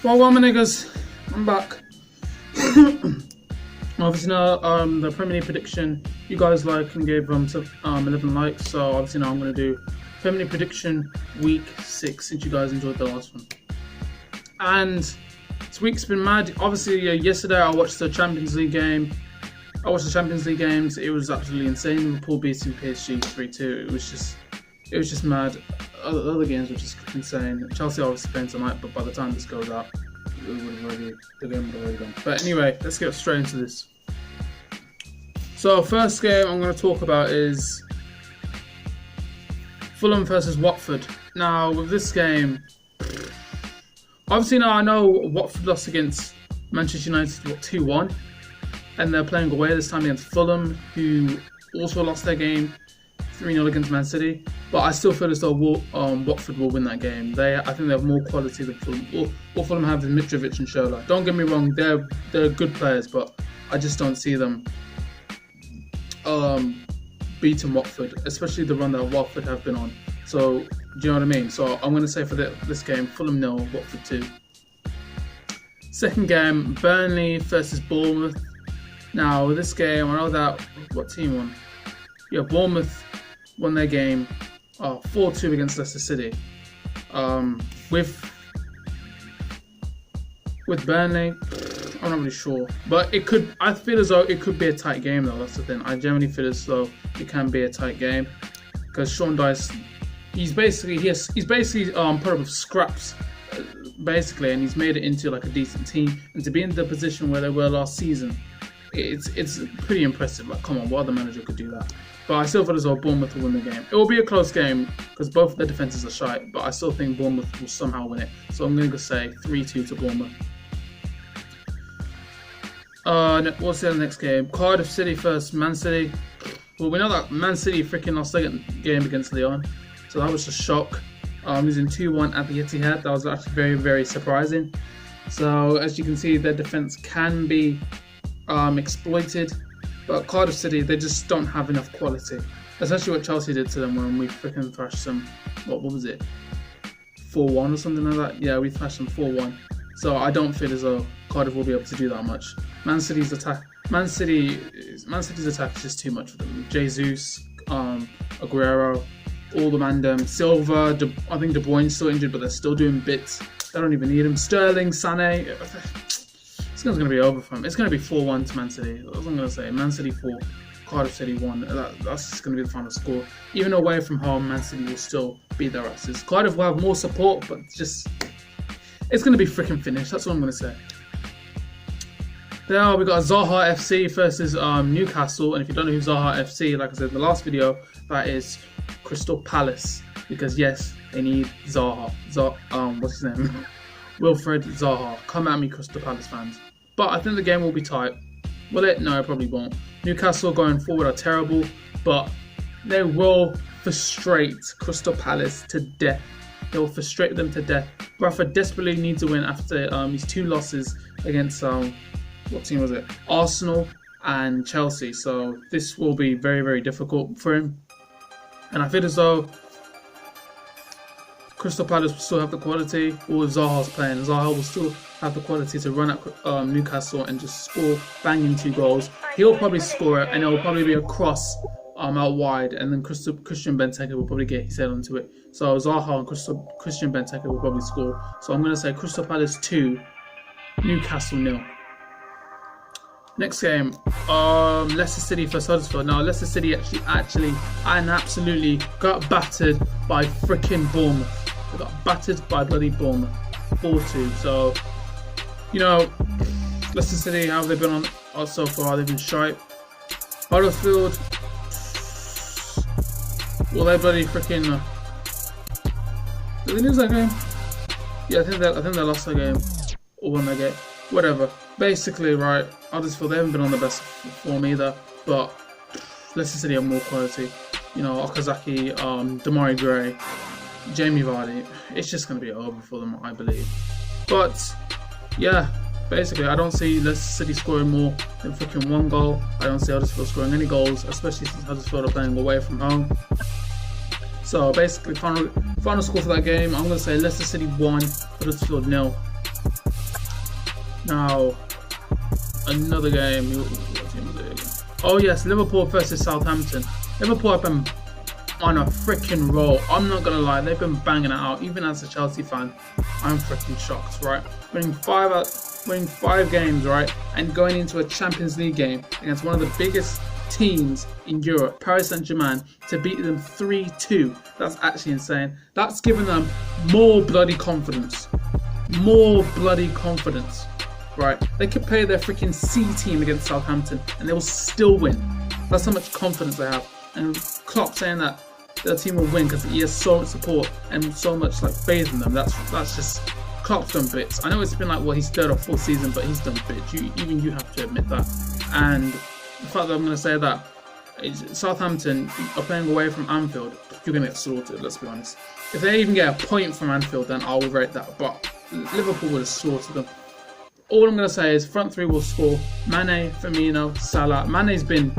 Well, my niggas, I'm back. Obviously now, the Premier League prediction, you guys like and gave 11 likes, so obviously now I'm going to do Premier League prediction week 6, since you guys enjoyed the last one. And this week's been mad. Obviously, yesterday I watched the Champions League game. I watched the Champions League games. It was absolutely insane. Liverpool beating PSG 3-2. It was just mad. Other games were just insane. Chelsea obviously playing tonight, but by the time this goes out, the game would have already gone. But anyway, let's get straight into this. So first game I'm going to talk about is Fulham versus Watford. Now with this game, obviously now I know Watford lost against Manchester United 2-1, and they're playing away this time against Fulham, who also lost their game 3-0 against Man City. But I still feel as though Watford will win that game. I think they have more quality than Fulham. All Fulham have is Mitrovic and Shola. Don't get me wrong, they're good players, but I just don't see them beating Watford, especially the run that Watford have been on. So, do you know what I mean? So I'm going to say for this game, Fulham 0, Watford 2. Second game, Burnley versus Bournemouth. Now, this game, I know that, what team won? Yeah, Bournemouth won their game 4-2 against Leicester City. With Burnley, I'm not really sure, but I feel as though it could be a tight game though. That's the thing. I generally feel as though it can be a tight game because Sean Dice, he's basically put up with scraps, basically, and he's made it into like a decent team. And to be in the position where they were last season, it's pretty impressive. Like, come on, what other manager could do that? But I still feel as though Bournemouth will win the game. It will be a close game because both their defenses are shite, but I still think Bournemouth will somehow win it. So I'm going to say 3-2 to Bournemouth. What's the next game? Cardiff City versus Man City. Well, we know that Man City freaking lost their game against Lyon, so that was a shock. Losing 2-1 at the Etihad, that was actually very, very surprising. So as you can see, their defense can be exploited, but Cardiff City, they just don't have enough quality. Especially what Chelsea did to them when we freaking thrashed them. What was it? 4-1 or something like that. Yeah, we thrashed them 4-1. So I don't feel as though Cardiff will be able to do that much. Man City's attack is just too much for them. Jesus, Aguero, all the mandem, Silva. I think De Bruyne's still injured, but they're still doing bits. They don't even need him. Sterling, Sané. This game's going to be over for him. It's going to be 4-1 to Man City. That's what I'm going to say. Man City 4, Cardiff City 1. That's just going to be the final score. Even away from home, Man City will still beat their asses. Cardiff will have more support, but it's going to be freaking finished. That's what I'm going to say. Now we got Zaha FC versus Newcastle. And if you don't know who Zaha FC, like I said in the last video, that is Crystal Palace. Because yes, they need Zaha. What's his name? Wilfred Zaha. Come at me, Crystal Palace fans. But I think the game will be tight. Will it? No, it probably won't. Newcastle going forward are terrible, but they will frustrate Crystal Palace to death. They will frustrate them to death. Rafa desperately needs a win after his 2 losses against what team was it? Arsenal and Chelsea. So this will be very, very difficult for him. And I feel as though Crystal Palace will still have the quality, or if Zaha's playing, Zaha will still have the quality to run at Newcastle and just score banging 2 goals. He'll probably score it, and it will probably be a cross out wide, and then Christian Benteke will probably get his head onto it. So Zaha and Christian Benteke will probably score. So I'm going to say Crystal Palace 2, Newcastle 0. Next game, Leicester City versus Huddersfield. Now, Leicester City actually and absolutely got battered by freaking Bournemouth. They got battered by bloody Bournemouth, 4-2. So, you know, Leicester City, how have they been on so far? They've been shite. Huddersfield, well, they bloody freaking. Did they lose that game? Yeah, I think they lost that game or won that game. Whatever. Basically, right, Huddersfield, they haven't been on the best form either, but Leicester City have more quality. You know, Okazaki, Damari Gray, Jamie Vardy. It's just going to be over for them, I believe. But, yeah, basically, I don't see Leicester City scoring more than freaking 1 goal. I don't see Huddersfield scoring any goals, especially since Huddersfield are playing away from home. So, basically, final score for that game, I'm going to say Leicester City 1, Huddersfield 0. Now, another game. What team was it again? Oh yes, Liverpool versus Southampton. Liverpool have been on a freaking roll. I'm not gonna lie, they've been banging it out. Even as a Chelsea fan, I'm freaking shocked, right? Winning five games, right, and going into a Champions League game against one of the biggest teams in Europe, Paris Saint-Germain, to beat them 3-2. That's actually insane. That's given them more bloody confidence. More bloody confidence, right? They could play their freaking C team against Southampton and they will still win. That's how much confidence they have. And Klopp saying that their team will win because he has so much support and so much like faith in them. That's just Klopp's done bits. I know it's been like his third or fourth season, but he's done bits. Even you have to admit that. And the fact that I'm going to say that Southampton are playing away from Anfield, you're going to get slaughtered. Let's be honest. If they even get a point from Anfield, then I'll rate that. But Liverpool would have slaughtered them. All I'm going to say is front three will score. Mane, Firmino, Salah. Mane's been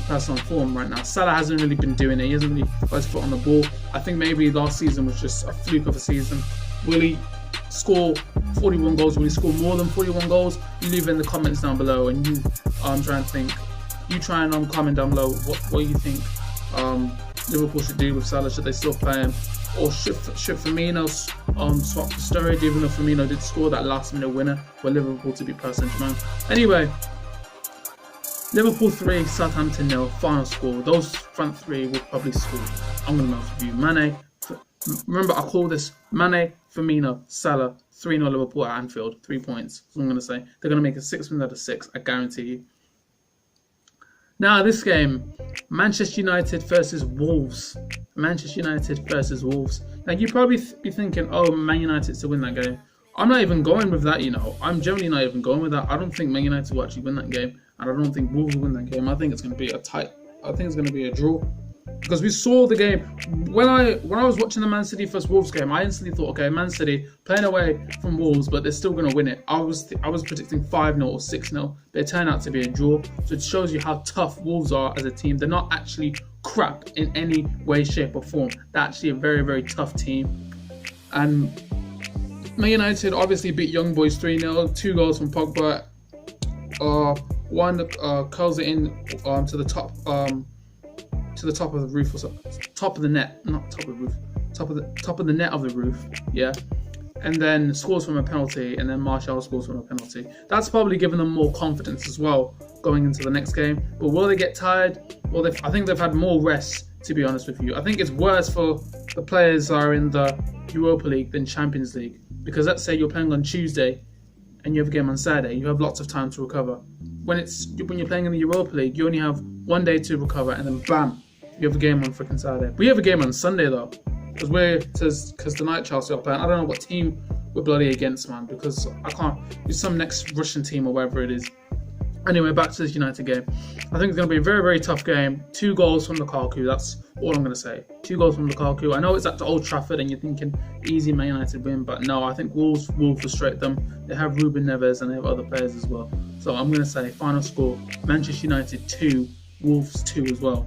personal form right now. Salah hasn't really been doing it. He hasn't really got his foot on the ball. I think maybe last season was just a fluke of a season. Will he score 41 goals? Will he score more than 41 goals? Leave in the comments down below. And you try and think. You try and comment down below what you think Liverpool should do with Salah. Should they still play him? Or should Firmino swap for Sturridge, even though Firmino did score that last minute winner for Liverpool to beat Paris Saint-Germain. Anyway, Liverpool 3, Southampton 0, final score. Those front three will probably score. I'm going to mouth with you. Mane, remember I call this Mane, Firmino, Salah, 3-0 Liverpool at Anfield, 3 points. That's what I'm going to say. They're going to make it 6 wins out of 6, I guarantee you. Now this game, Manchester United versus Wolves. Manchester United versus Wolves. Now you probably be thinking, oh, Man United to win that game. I'm not even going with that, you know. I'm generally not even going with that. I don't think Man United will actually win that game, and I don't think Wolves will win that game. I think it's going to be a draw. Because we saw the game when I was watching the Man City vs Wolves game, I instantly thought, okay, Man City playing away from Wolves, but they're still going to win it. I was predicting 5-0 or 6-0, but it turned out to be a draw. So it shows you how tough Wolves are as a team. They're not actually crap in any way, shape, or form. They're actually a very, very tough team. And Man United obviously beat Young Boys 3-0, 2 goals from Pogba. One curls it in to the top. To the top of the roof or something. Top of the net, not top of the roof. Top of the net of the roof, yeah. And then scores from a penalty, and then Martial scores from a penalty. That's probably given them more confidence as well going into the next game. But will they get tired? Well, I think they've had more rest, to be honest with you. I think it's worse for the players that are in the Europa League than Champions League. Because let's say you're playing on Tuesday and you have a game on Saturday, you have lots of time to recover. When you're playing in the Europa League, you only have 1 day to recover, and then bam, you have a game on freaking Saturday. We have a game on Sunday though, because tonight Chelsea are playing. I don't know what team we're bloody against, man, because I can't. It's some next Russian team or whatever it is. Anyway, back to this United game. I think it's going to be a very, very tough game. 2 goals from Lukaku. That's all I'm going to say. 2 goals from Lukaku. I know it's at the Old Trafford and you're thinking easy Man United win, but no, I think Wolves will frustrate them. They have Ruben Neves and they have other players as well. So I'm going to say final score, Manchester United 2, Wolves 2 as well.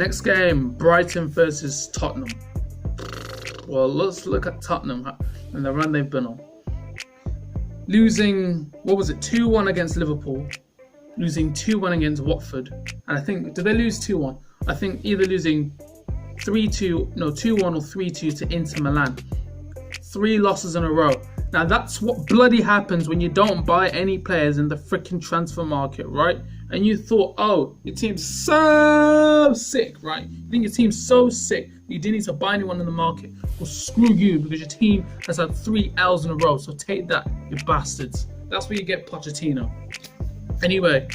Next game, Brighton versus Tottenham. Well, let's look at Tottenham and the run they've been on. Losing, 2-1 against Liverpool, losing 2-1 against Watford, and I think, did they lose 2-1? I think either losing 2-1 or 3-2 to Inter Milan. 3 losses in a row. Now that's what bloody happens when you don't buy any players in the freaking transfer market, right? And you thought, oh, your team's so sick, right? You think your team's so sick you didn't need to buy anyone in the market. Well, screw you, because your team has had 3 L's in a row. So take that, you bastards. That's where you get Pochettino. Anyway,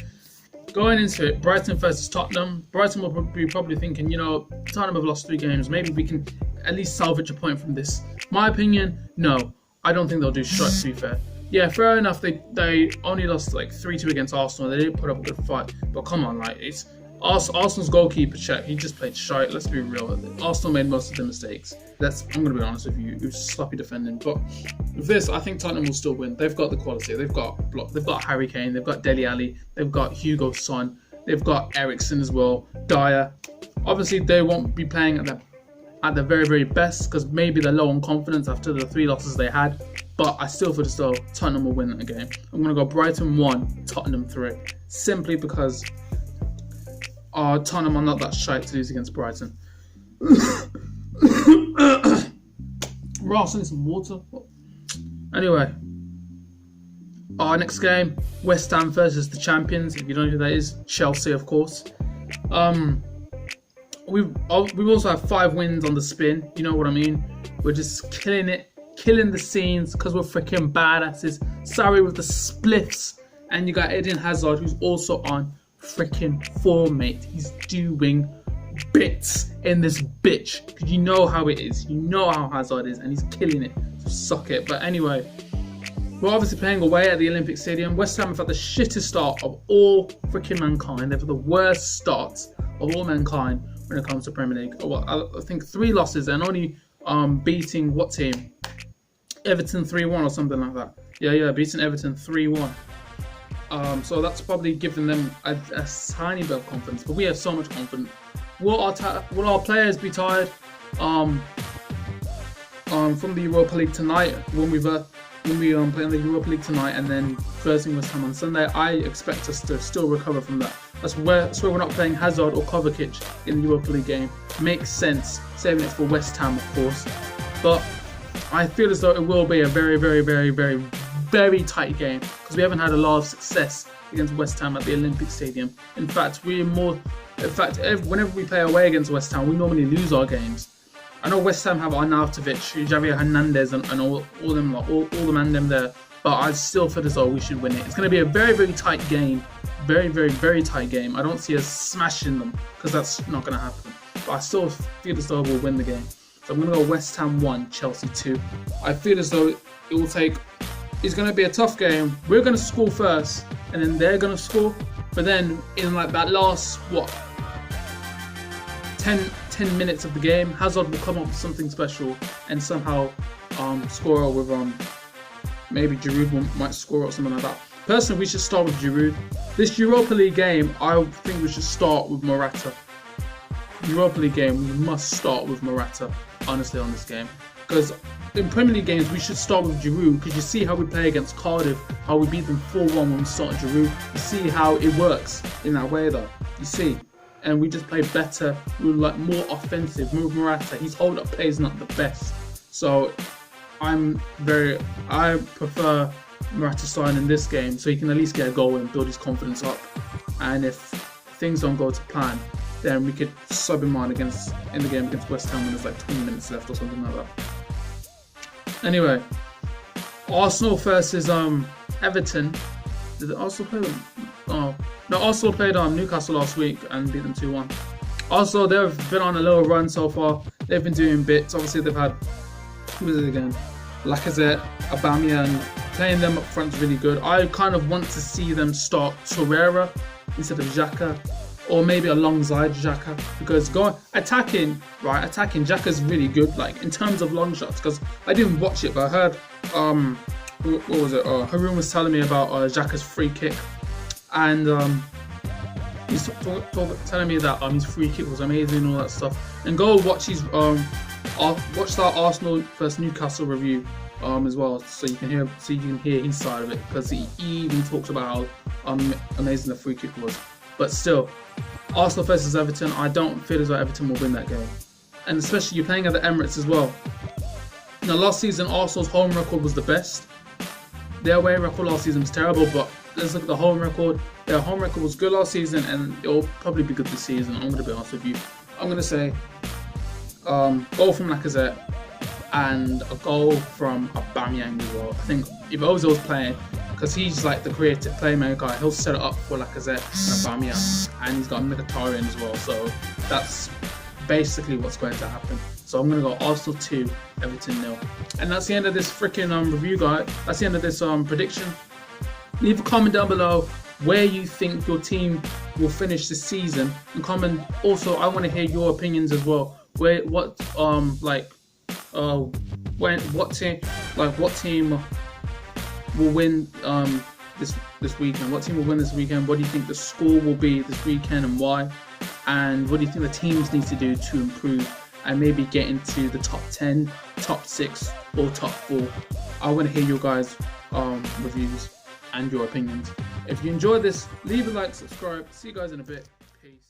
going into it, Brighton versus Tottenham. Brighton will be probably thinking, you know, Tottenham have lost 3 games. Maybe we can at least salvage a point from this. My opinion, no. I don't think they'll do shit, to be fair. Yeah, fair enough. They only lost like 3-2 against Arsenal. They did put up a good fight. But come on, like, it's Arsenal's goalkeeper check. He just played shite. Let's be real. Arsenal made most of the mistakes. I'm going to be honest with you. It was sloppy defending. But with this, I think Tottenham will still win. They've got the quality. They've got Harry Kane. They've got Dele Alli. They've got Hugo Son. They've got Eriksen as well. Dyer. Obviously, they won't be playing at the very, very best because maybe they're low on confidence after the 3 losses they had. but I still feel as though Tottenham will win that game. I'm going to go Brighton 1, Tottenham 3, simply because Tottenham are not that shy to lose against Brighton. Ross, I need some water. Anyway, our next game, West Ham versus the champions. If you don't know who that is, Chelsea, of course. We've also have 5 wins on the spin. You know what I mean? We're just killing it, killing the scenes because we're freaking badasses. Sorry with the spliffs. And you got Eden Hazard, who's also on freaking form, mate. He's doing bits in this bitch. You know how it is. You know how Hazard is, and he's killing it. So suck it. But anyway, we're obviously playing away at the Olympic Stadium. West Ham have had the shittest start of all freaking mankind. They've had the worst start of all mankind when it comes to Premier League. Well, I think 3 losses and only beating what team? Everton 3-1 or something like that. Yeah, beating Everton 3-1. So that's probably given them a tiny bit of confidence. But we have so much confidence. Will our players be tired from the Europa League tonight when we play in the Europa League tonight and then versing West Ham on Sunday? I expect us to still recover from that. That's where we're not playing Hazard or Kovacic in the Europa League game. Makes sense, saving it for West Ham, of course. But I feel as though it will be a very, very, very, very, very tight game because we haven't had a lot of success against West Ham at the Olympic Stadium. In fact, whenever we play away against West Ham, we normally lose our games. I know West Ham have Arnautovic, Javier Hernandez, and all the man them there, but I still feel as though we should win it. It's going to be a very, very tight game. Very, very, very tight game. I don't see us smashing them because that's not going to happen. But I still feel as though we'll win the game. So I'm going to go West Ham 1, Chelsea 2. I feel as though it's going to be a tough game. We're going to score first, and then they're going to score. But then in like that last 10 minutes of the game, Hazard will come up with something special and somehow score with maybe Giroud might score or something like that. Personally, we should start with Giroud. This Europa League game, I think we should start with Morata. Europa League game, we must start with Morata, honestly, on this game. Because in Premier League games, we should start with Giroud, because you see how we play against Cardiff, how we beat them 4-1 when we started Giroud. You see how it works in that way, though. You see. And we just play better, we're like more offensive. With Morata, his hold-up play is not the best. So I prefer Morata starting in this game so he can at least get a goal and build his confidence up. And if things don't go to plan, then we could sub him on in the game against West Ham when there's like 20 minutes left or something like that. Anyway, Arsenal versus Everton. Did Arsenal play them? Oh no, Arsenal played Newcastle last week and beat them 2-1. Also, they've been on a little run so far. They've been doing bits. Obviously, they've had, who is it again? Lacazette, Aubameyang. Playing them up front is really good. I kind of want to see them start Torreira instead of Xhaka, or maybe alongside Xhaka, because attacking Xhaka's really good, like in terms of long shots. Because I didn't watch it, but I heard what was it? Haroon was telling me about Xhaka's free kick, and he's telling me that his free kick was amazing and all that stuff. And go watch his watch that Arsenal vs Newcastle review as well, so you can hear his side of it, because he even talks about how amazing the free kick was. But still, Arsenal versus Everton, I don't feel as though Everton will win that game, and especially you're playing at the Emirates as well. Now, last season Arsenal's home record was the best. Their away record last season was terrible, but let's look at the home record. Their home record was good last season, and it will probably be good this season. I'm going to be honest with you. I'm going to say goal from Lacazette and a goal from Aubameyang as well. I think if Ozil's playing, because he's like the creative playmaker, he'll set it up for Lacazette and Aubameyang, and he's got Mkhitaryan as well. So that's basically what's going to happen. So I'm going to go Arsenal 2, Everton 0. And that's the end of this freaking review, guys. That's the end of this prediction. Leave a comment down below where you think your team will finish this season, and comment also, I want to hear your opinions as well. What team will win this weekend? What team will win this weekend? What do you think the score will be this weekend, and why? And what do you think the teams need to do to improve and maybe get into the top 10, top 6, or top 4? I want to hear your guys' reviews and your opinions. If you enjoyed this, leave a like, subscribe. See you guys in a bit. Peace.